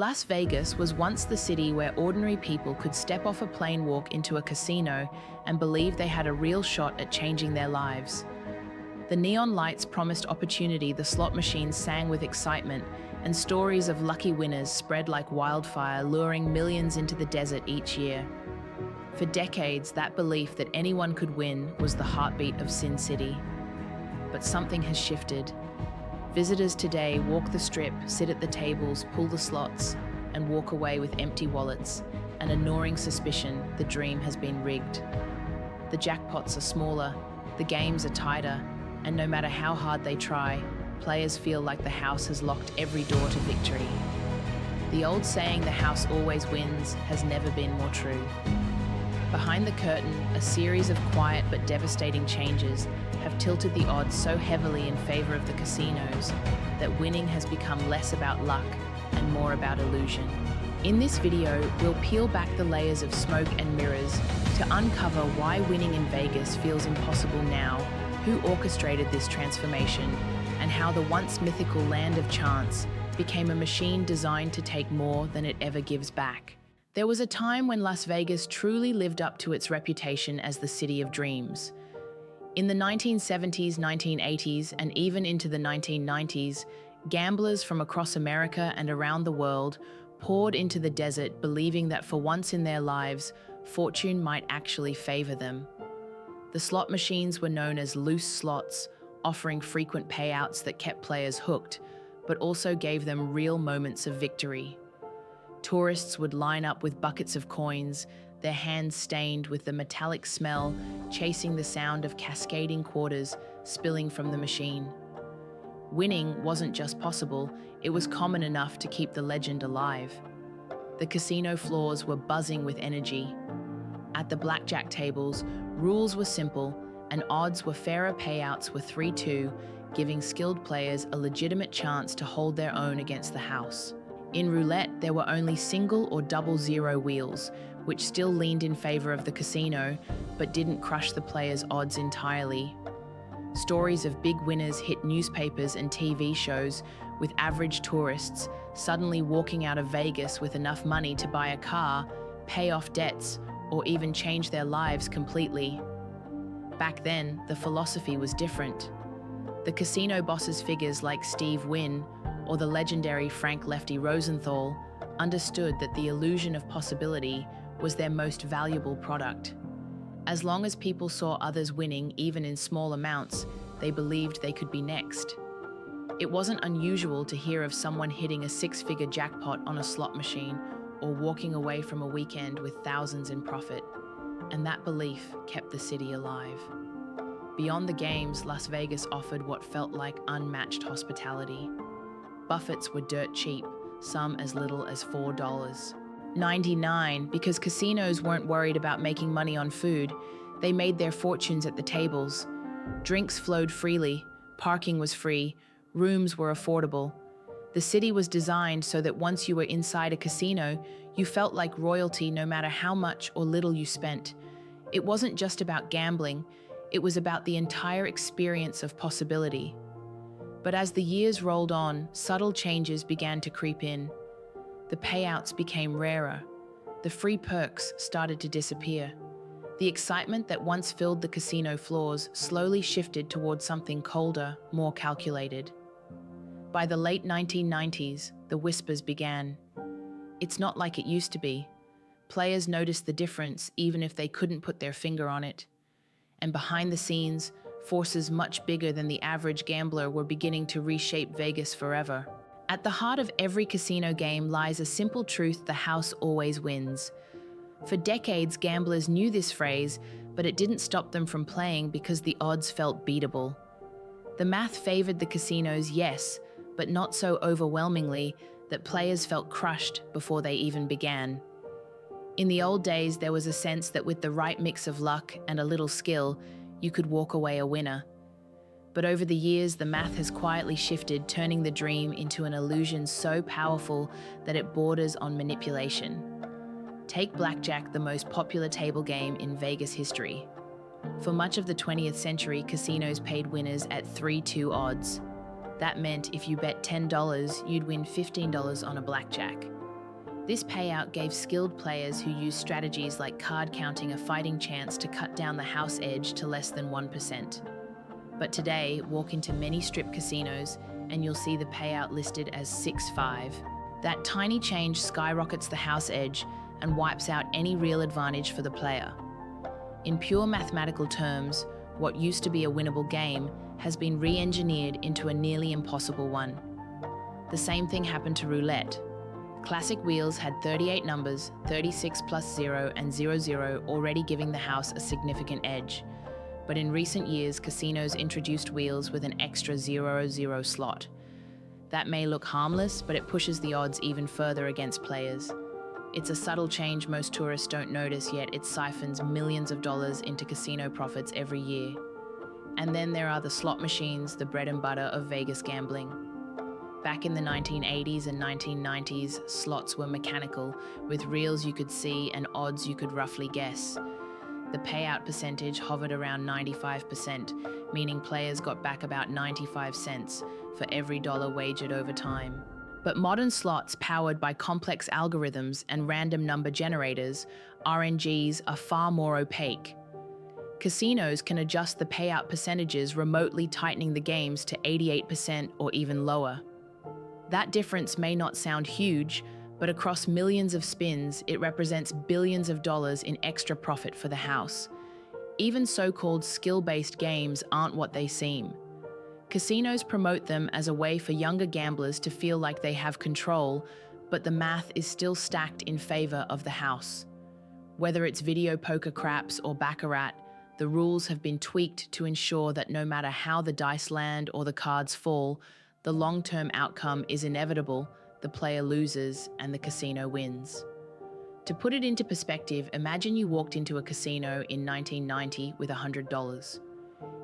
Las Vegas was once the city where ordinary people could step off a plane walk into a casino and believe they had a real shot at changing their lives. The neon lights promised opportunity, the slot machines sang with excitement, and stories of lucky winners spread like wildfire, luring millions into the desert each year. For decades, that belief that anyone could win was the heartbeat of Sin City. But something has shifted. Visitors today walk the strip, sit at the tables, pull the slots, and walk away with empty wallets, and a gnawing suspicion the dream has been rigged. The jackpots are smaller, the games are tighter, and no matter how hard they try, players feel like the house has locked every door to victory. The old saying, "the house always wins," has never been more true. Behind the curtain, a series of quiet but devastating changes have tilted the odds so heavily in favor of the casinos that winning has become less about luck and more about illusion. In this video, we'll peel back the layers of smoke and mirrors to uncover why winning in Vegas feels impossible now, who orchestrated this transformation, and how the once mythical land of chance became a machine designed to take more than it ever gives back. There was a time when Las Vegas truly lived up to its reputation as the city of dreams. In the 1970s, 1980s, and even into the 1990s, gamblers from across America and around the world poured into the desert, believing that for once in their lives, fortune might actually favor them. The slot machines were known as loose slots, offering frequent payouts that kept players hooked, but also gave them real moments of victory. Tourists would line up with buckets of coins, their hands stained with the metallic smell, chasing the sound of cascading quarters spilling from the machine. Winning wasn't just possible, it was common enough to keep the legend alive. The casino floors were buzzing with energy. At the blackjack tables, rules were simple, and odds were fairer. Payouts were 3-2, giving skilled players a legitimate chance to hold their own against the house. In roulette, there were only single or double zero wheels, which still leaned in favor of the casino, but didn't crush the players' odds entirely. Stories of big winners hit newspapers and TV shows, with average tourists suddenly walking out of Vegas with enough money to buy a car, pay off debts, or even change their lives completely. Back then, the philosophy was different. The casino bosses, figures like Steve Wynn or the legendary Frank "Lefty" Rosenthal, understood that the illusion of possibility was their most valuable product. As long as people saw others winning, even in small amounts, they believed they could be next. It wasn't unusual to hear of someone hitting a six-figure jackpot on a slot machine or walking away from a weekend with thousands in profit, and that belief kept the city alive. Beyond the games, Las Vegas offered what felt like unmatched hospitality. Buffets were dirt cheap, some as little as $4.99, because casinos weren't worried about making money on food. They made their fortunes at the tables. Drinks flowed freely, parking was free, rooms were affordable. The city was designed so that once you were inside a casino, you felt like royalty no matter how much or little you spent. It wasn't just about gambling, it was about the entire experience of possibility. But as the years rolled on, subtle changes began to creep in. The payouts became rarer. The free perks started to disappear. The excitement that once filled the casino floors slowly shifted towards something colder, more calculated. By the late 1990s, the whispers began. It's not like it used to be. Players noticed the difference even if they couldn't put their finger on it. And behind the scenes, forces much bigger than the average gambler were beginning to reshape Vegas forever. At the heart of every casino game lies a simple truth: the house always wins. For decades, gamblers knew this phrase, but it didn't stop them from playing because the odds felt beatable. The math favored the casinos, yes, but not so overwhelmingly that players felt crushed before they even began. In the old days, there was a sense that with the right mix of luck and a little skill, you could walk away a winner. But over the years, the math has quietly shifted, turning the dream into an illusion so powerful that it borders on manipulation. Take blackjack, the most popular table game in Vegas history. For much of the 20th century, casinos paid winners at 3-2 odds. That meant if you bet $10, you'd win $15 on a blackjack. This payout gave skilled players who used strategies like card counting a fighting chance to cut down the house edge to less than 1%. But today, walk into many strip casinos and you'll see the payout listed as 6-5. That tiny change skyrockets the house edge and wipes out any real advantage for the player. In pure mathematical terms, what used to be a winnable game has been re-engineered into a nearly impossible one. The same thing happened to roulette. Classic wheels had 38 numbers, 36 plus 0 and 00, already giving the house a significant edge. But in recent years, casinos introduced wheels with an extra 00 slot. That may look harmless, but it pushes the odds even further against players. It's a subtle change most tourists don't notice, yet it siphons millions of dollars into casino profits every year. And then there are the slot machines, the bread and butter of Vegas gambling. Back in the 1980s and 1990s, slots were mechanical, with reels you could see and odds you could roughly guess. The payout percentage hovered around 95%, meaning players got back about 95 cents for every dollar wagered over time. But modern slots powered by complex algorithms and random number generators, RNGs, are far more opaque. Casinos can adjust the payout percentages, remotely tightening the games to 88% or even lower. That difference may not sound huge, but across millions of spins, it represents billions of dollars in extra profit for the house. Even so-called skill-based games aren't what they seem. Casinos promote them as a way for younger gamblers to feel like they have control, but the math is still stacked in favor of the house. Whether it's video poker craps or baccarat, the rules have been tweaked to ensure that no matter how the dice land or the cards fall, the long-term outcome is inevitable. The player loses and the casino wins. To put it into perspective, imagine you walked into a casino in 1990 with $100.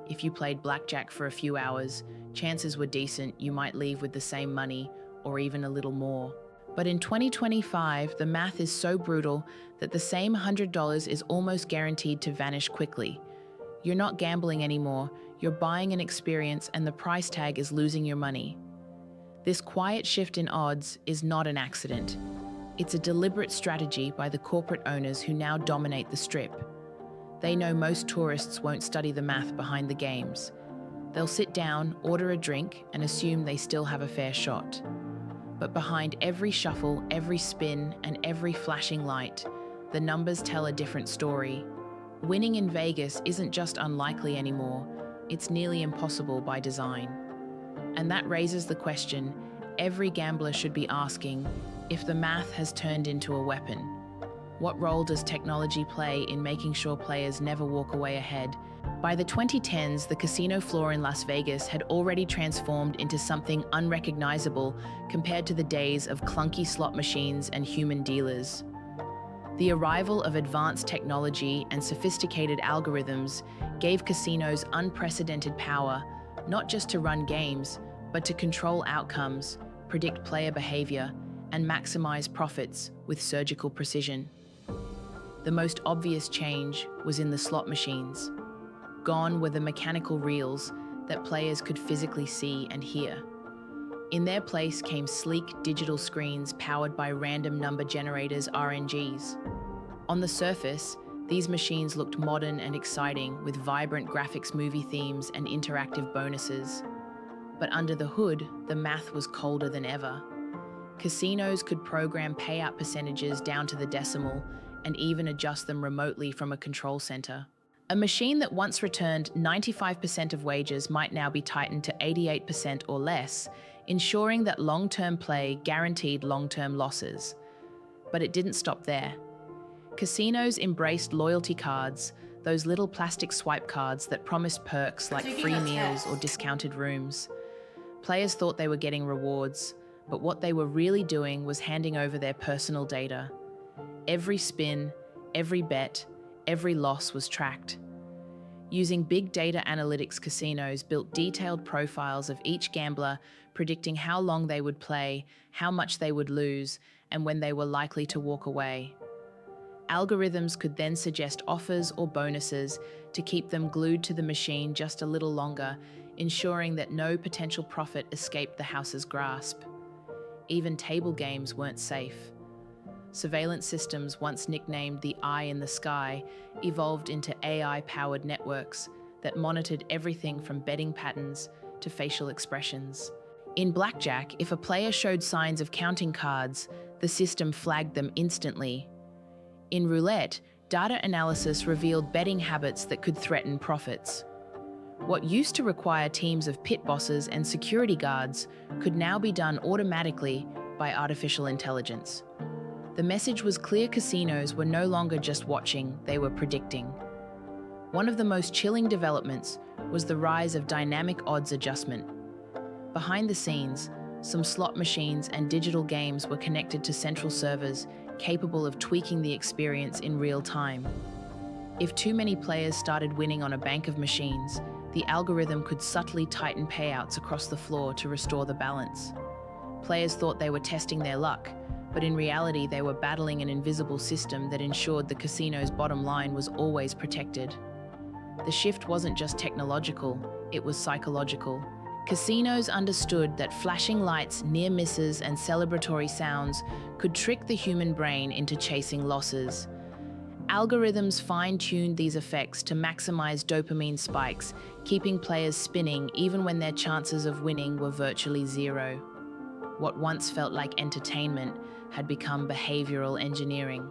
If you played blackjack for a few hours, chances were decent you might leave with the same money or even a little more. But in 2025, the math is so brutal that the same $100 is almost guaranteed to vanish quickly. You're not gambling anymore, you're buying an experience, and the price tag is losing your money. This quiet shift in odds is not an accident. It's a deliberate strategy by the corporate owners who now dominate the strip. They know most tourists won't study the math behind the games. They'll sit down, order a drink, and assume they still have a fair shot. But behind every shuffle, every spin, and every flashing light, the numbers tell a different story. Winning in Vegas isn't just unlikely anymore, it's nearly impossible by design. And that raises the question every gambler should be asking: if the math has turned into a weapon, what role does technology play in making sure players never walk away ahead? By the 2010s, the casino floor in Las Vegas had already transformed into something unrecognizable compared to the days of clunky slot machines and human dealers. The arrival of advanced technology and sophisticated algorithms gave casinos unprecedented power, not just to run games, but to control outcomes, predict player behavior, and maximize profits with surgical precision. The most obvious change was in the slot machines. Gone were the mechanical reels that players could physically see and hear. In their place came sleek digital screens powered by random number generators, RNGs. On the surface, these machines looked modern and exciting, with vibrant graphics, movie themes, and interactive bonuses. But under the hood, the math was colder than ever. Casinos could program payout percentages down to the decimal and even adjust them remotely from a control center. A machine that once returned 95% of wagers might now be tightened to 88% or less, ensuring that long-term play guaranteed long-term losses. But it didn't stop there. Casinos embraced loyalty cards, those little plastic swipe cards that promised perks like free meals or discounted rooms. Players thought they were getting rewards, but what they were really doing was handing over their personal data. Every spin, every bet, every loss was tracked. Using big data analytics, casinos built detailed profiles of each gambler, predicting how long they would play, how much they would lose, and when they were likely to walk away. Algorithms could then suggest offers or bonuses to keep them glued to the machine just a little longer, ensuring that no potential profit escaped the house's grasp. Even table games weren't safe. Surveillance systems, once nicknamed the eye in the sky, evolved into AI-powered networks that monitored everything from betting patterns to facial expressions. In blackjack, if a player showed signs of counting cards, the system flagged them instantly. In roulette, data analysis revealed betting habits that could threaten profits. What used to require teams of pit bosses and security guards could now be done automatically by artificial intelligence. The message was clear: casinos were no longer just watching, they were predicting. One of the most chilling developments was the rise of dynamic odds adjustment. Behind the scenes, some slot machines and digital games were connected to central servers capable of tweaking the experience in real time. If too many players started winning on a bank of machines, the algorithm could subtly tighten payouts across the floor to restore the balance. Players thought they were testing their luck, but in reality they were battling an invisible system that ensured the casino's bottom line was always protected. The shift wasn't just technological, it was psychological. Casinos understood that flashing lights, near misses, and celebratory sounds could trick the human brain into chasing losses. Algorithms fine-tuned these effects to maximize dopamine spikes, keeping players spinning even when their chances of winning were virtually zero. What once felt like entertainment had become behavioral engineering.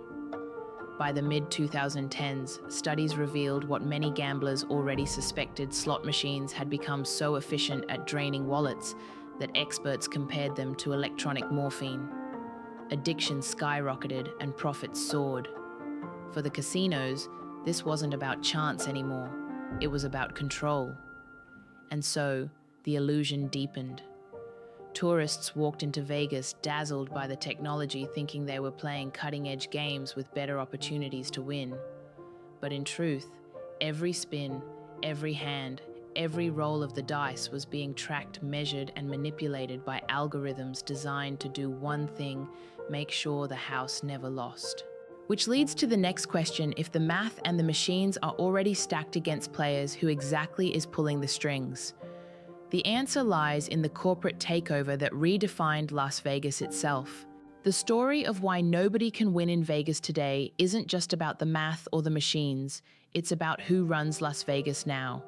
By the mid-2010s, studies revealed what many gamblers already suspected: slot machines had become so efficient at draining wallets that experts compared them to electronic morphine. Addiction skyrocketed and profits soared. For the casinos, this wasn't about chance anymore, it was about control. And so, the illusion deepened. Tourists walked into Vegas dazzled by the technology, thinking they were playing cutting-edge games with better opportunities to win. But in truth, every spin, every hand, every roll of the dice was being tracked, measured, and manipulated by algorithms designed to do one thing: make sure the house never lost. Which leads to the next question: if the math and the machines are already stacked against players, who exactly is pulling the strings? The answer lies in the corporate takeover that redefined Las Vegas itself. The story of why nobody can win in Vegas today isn't just about the math or the machines, it's about who runs Las Vegas now.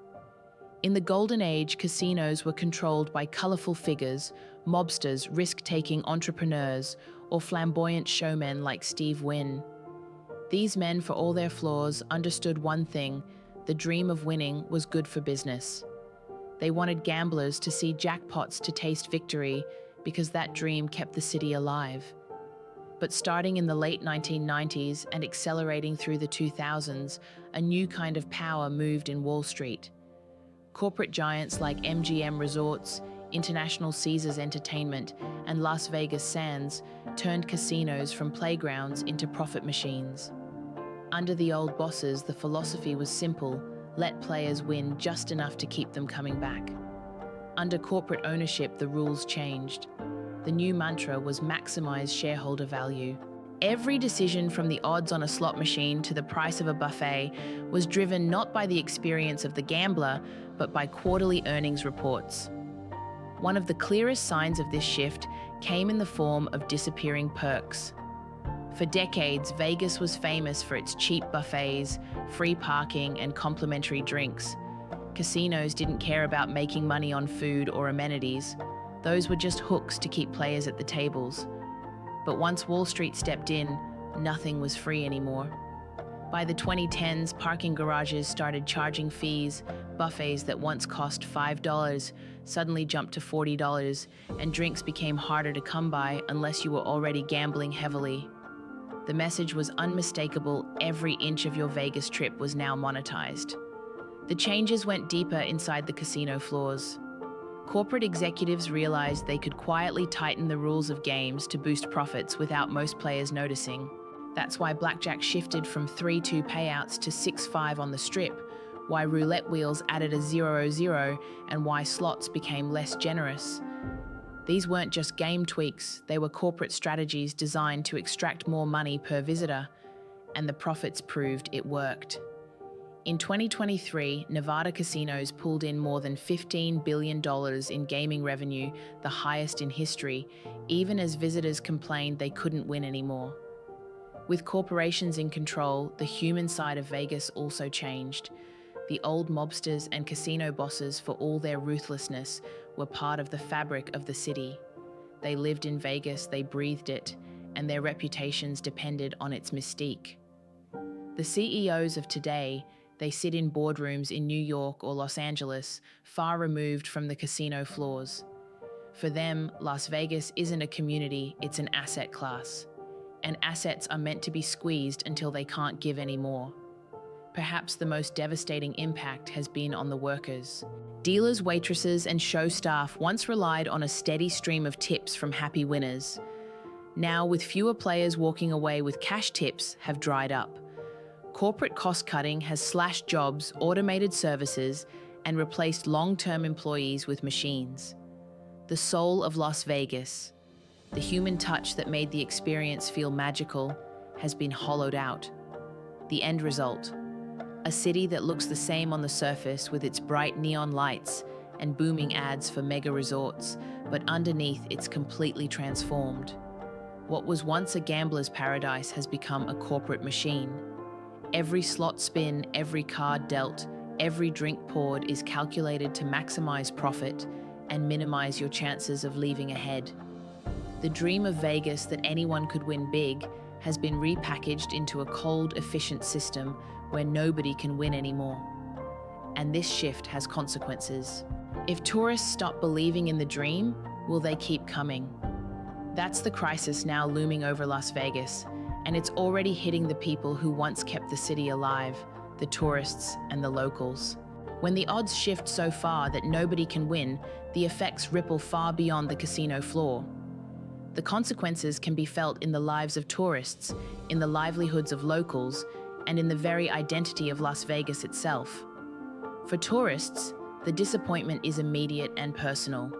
In the golden age, casinos were controlled by colorful figures, mobsters, risk-taking entrepreneurs, or flamboyant showmen like Steve Wynn. These men, for all their flaws, understood one thing: the dream of winning was good for business. They wanted gamblers to see jackpots to taste victory, because that dream kept the city alive. But starting in the late 1990s and accelerating through the 2000s, a new kind of power moved in Wall Street. Corporate giants like MGM Resorts, International Caesars Entertainment, and Las Vegas Sands turned casinos from playgrounds into profit machines. Under the old bosses, the philosophy was simple: let players win just enough to keep them coming back. Under corporate ownership, the rules changed. The new mantra was maximize shareholder value. Every decision, from the odds on a slot machine to the price of a buffet, was driven not by the experience of the gambler, but by quarterly earnings reports. One of the clearest signs of this shift came in the form of disappearing perks. For decades, Vegas was famous for its cheap buffets, free parking, and complimentary drinks. Casinos didn't care about making money on food or amenities. Those were just hooks to keep players at the tables. But once Wall Street stepped in, nothing was free anymore. By the 2010s, parking garages started charging fees. Buffets that once cost $5 suddenly jumped to $40, and drinks became harder to come by unless you were already gambling heavily. The message was unmistakable: every inch of your Vegas trip was now monetized. The changes went deeper inside the casino floors. Corporate executives realized they could quietly tighten the rules of games to boost profits without most players noticing. That's why blackjack shifted from 3-2 payouts to 6-5 on the strip, why roulette wheels added a 0-0, and why slots became less generous. These weren't just game tweaks, they were corporate strategies designed to extract more money per visitor, and the profits proved it worked. In 2023, Nevada casinos pulled in more than $15 billion in gaming revenue, the highest in history, even as visitors complained they couldn't win anymore. With corporations in control, the human side of Vegas also changed. The old mobsters and casino bosses, for all their ruthlessness, were part of the fabric of the city. They lived in Vegas, they breathed it, and their reputations depended on its mystique. The CEOs of today, they sit in boardrooms in New York or Los Angeles, far removed from the casino floors. For them, Las Vegas isn't a community, it's an asset class. And assets are meant to be squeezed until they can't give any more. Perhaps the most devastating impact has been on the workers. Dealers, waitresses, and show staff once relied on a steady stream of tips from happy winners. Now, with fewer players walking away with cash, tips have dried up. Corporate cost-cutting has slashed jobs, automated services, and replaced long-term employees with machines. The soul of Las Vegas, the human touch that made the experience feel magical, has been hollowed out. The end result: a city that looks the same on the surface with its bright neon lights and booming ads for mega resorts, but underneath it's completely transformed. What was once a gambler's paradise has become a corporate machine. Every slot spin, every card dealt, every drink poured is calculated to maximize profit and minimize your chances of leaving ahead. The dream of Vegas that anyone could win big has been repackaged into a cold, efficient system where nobody can win anymore. And this shift has consequences. If tourists stop believing in the dream, will they keep coming? That's the crisis now looming over Las Vegas, and it's already hitting the people who once kept the city alive, the tourists and the locals. When the odds shift so far that nobody can win, the effects ripple far beyond the casino floor. The consequences can be felt in the lives of tourists, in the livelihoods of locals, and in the very identity of Las Vegas itself. For tourists, the disappointment is immediate and personal.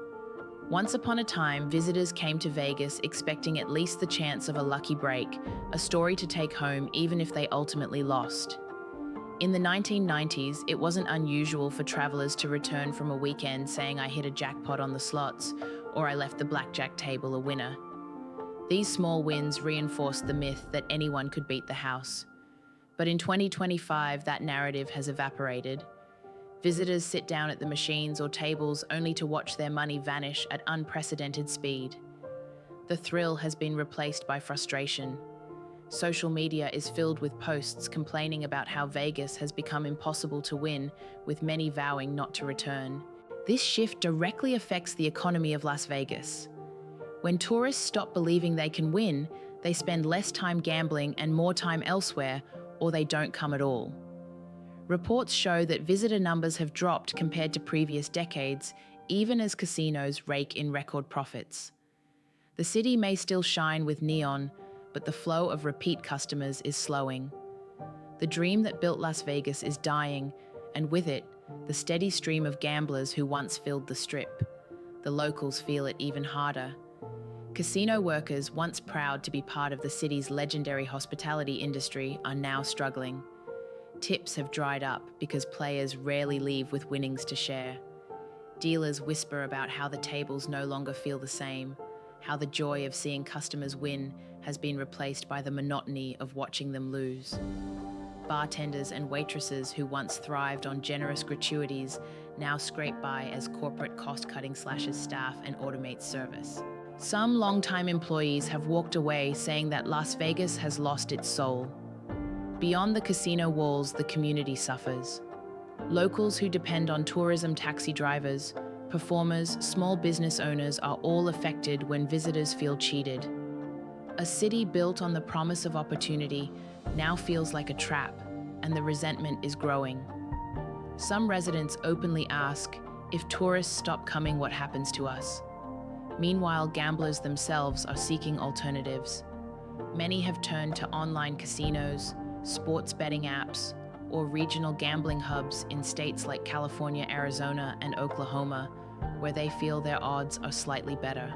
Once upon a time, visitors came to Vegas expecting at least the chance of a lucky break, a story to take home even if they ultimately lost. In the 1990s, it wasn't unusual for travelers to return from a weekend saying, "I hit a jackpot on the slots," or "I left the blackjack table a winner." These small wins reinforced the myth that anyone could beat the house. But in 2025, that narrative has evaporated. Visitors sit down at the machines or tables only to watch their money vanish at unprecedented speed. The thrill has been replaced by frustration. Social media is filled with posts complaining about how Vegas has become impossible to win, with many vowing not to return. This shift directly affects the economy of Las Vegas. When tourists stop believing they can win, they spend less time gambling and more time elsewhere, or they don't come at all. Reports show that visitor numbers have dropped compared to previous decades, even as casinos rake in record profits. The city may still shine with neon, but the flow of repeat customers is slowing. The dream that built Las Vegas is dying, and with it, the steady stream of gamblers who once filled the Strip. The locals feel it even harder. Casino workers, once proud to be part of the city's legendary hospitality industry, are now struggling. Tips have dried up because players rarely leave with winnings to share. Dealers whisper about how the tables no longer feel the same, how the joy of seeing customers win has been replaced by the monotony of watching them lose. Bartenders and waitresses who once thrived on generous gratuities now scrape by as corporate cost-cutting slashes staff and automates service. Some longtime employees have walked away saying that Las Vegas has lost its soul. Beyond the casino walls, the community suffers. Locals who depend on tourism, taxi drivers, performers, small business owners are all affected when visitors feel cheated. A city built on the promise of opportunity now feels like a trap, and the resentment is growing. Some residents openly ask, "If tourists stop coming, what happens to us?" Meanwhile, gamblers themselves are seeking alternatives. Many have turned to online casinos, sports betting apps, or regional gambling hubs in states like California, Arizona, and Oklahoma, where they feel their odds are slightly better.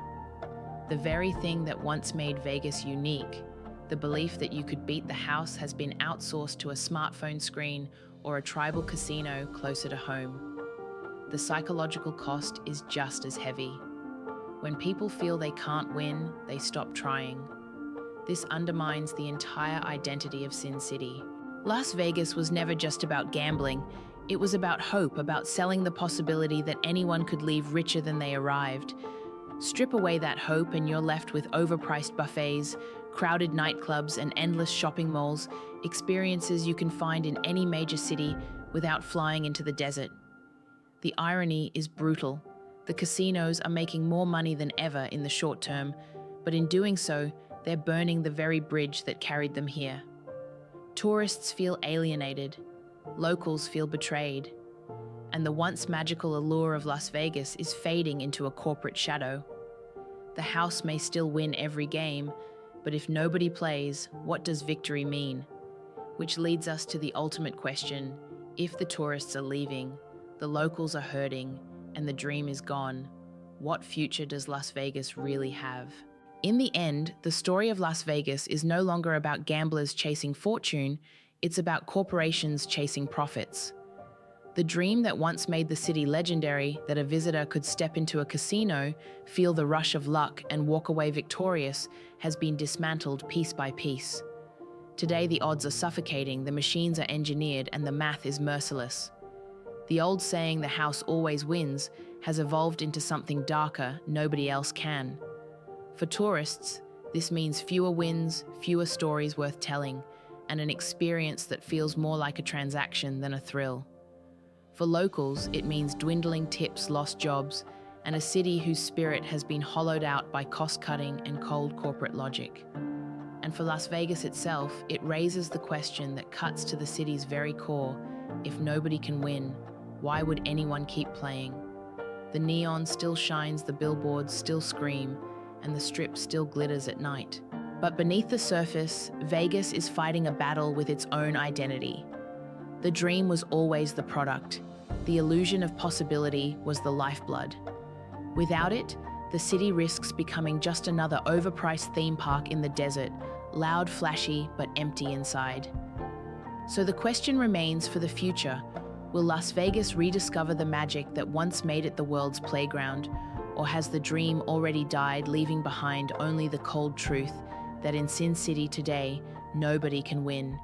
The very thing that once made Vegas unique, the belief that you could beat the house, has been outsourced to a smartphone screen or a tribal casino closer to home. The psychological cost is just as heavy. When people feel they can't win, they stop trying. This undermines the entire identity of Sin City. Las Vegas was never just about gambling. It was about hope, about selling the possibility that anyone could leave richer than they arrived. Strip away that hope and you're left with overpriced buffets, crowded nightclubs, and endless shopping malls, experiences you can find in any major city without flying into the desert. The irony is brutal. The casinos are making more money than ever in the short term, but in doing so, they're burning the very bridge that carried them here. Tourists feel alienated, locals feel betrayed, and the once magical allure of Las Vegas is fading into a corporate shadow. The house may still win every game, but if nobody plays, what does victory mean? Which leads us to the ultimate question: if the tourists are leaving, the locals are hurting, and the dream is gone, what future does Las Vegas really have? In the end, the story of Las Vegas is no longer about gamblers chasing fortune, it's about corporations chasing profits. The dream that once made the city legendary, that a visitor could step into a casino, feel the rush of luck, and walk away victorious, has been dismantled piece by piece. Today, the odds are suffocating, the machines are engineered, and the math is merciless. The old saying, "the house always wins," has evolved into something darker: nobody else can. For tourists, this means fewer wins, fewer stories worth telling, and an experience that feels more like a transaction than a thrill. For locals, it means dwindling tips, lost jobs, and a city whose spirit has been hollowed out by cost-cutting and cold corporate logic. And for Las Vegas itself, it raises the question that cuts to the city's very core: if nobody can win, why would anyone keep playing? The neon still shines, the billboards still scream, and the strip still glitters at night. But beneath the surface, Vegas is fighting a battle with its own identity. The dream was always the product. The illusion of possibility was the lifeblood. Without it, the city risks becoming just another overpriced theme park in the desert, loud, flashy, but empty inside. So the question remains for the future: will Las Vegas rediscover the magic that once made it the world's playground, or has the dream already died, leaving behind only the cold truth that in Sin City today, nobody can win?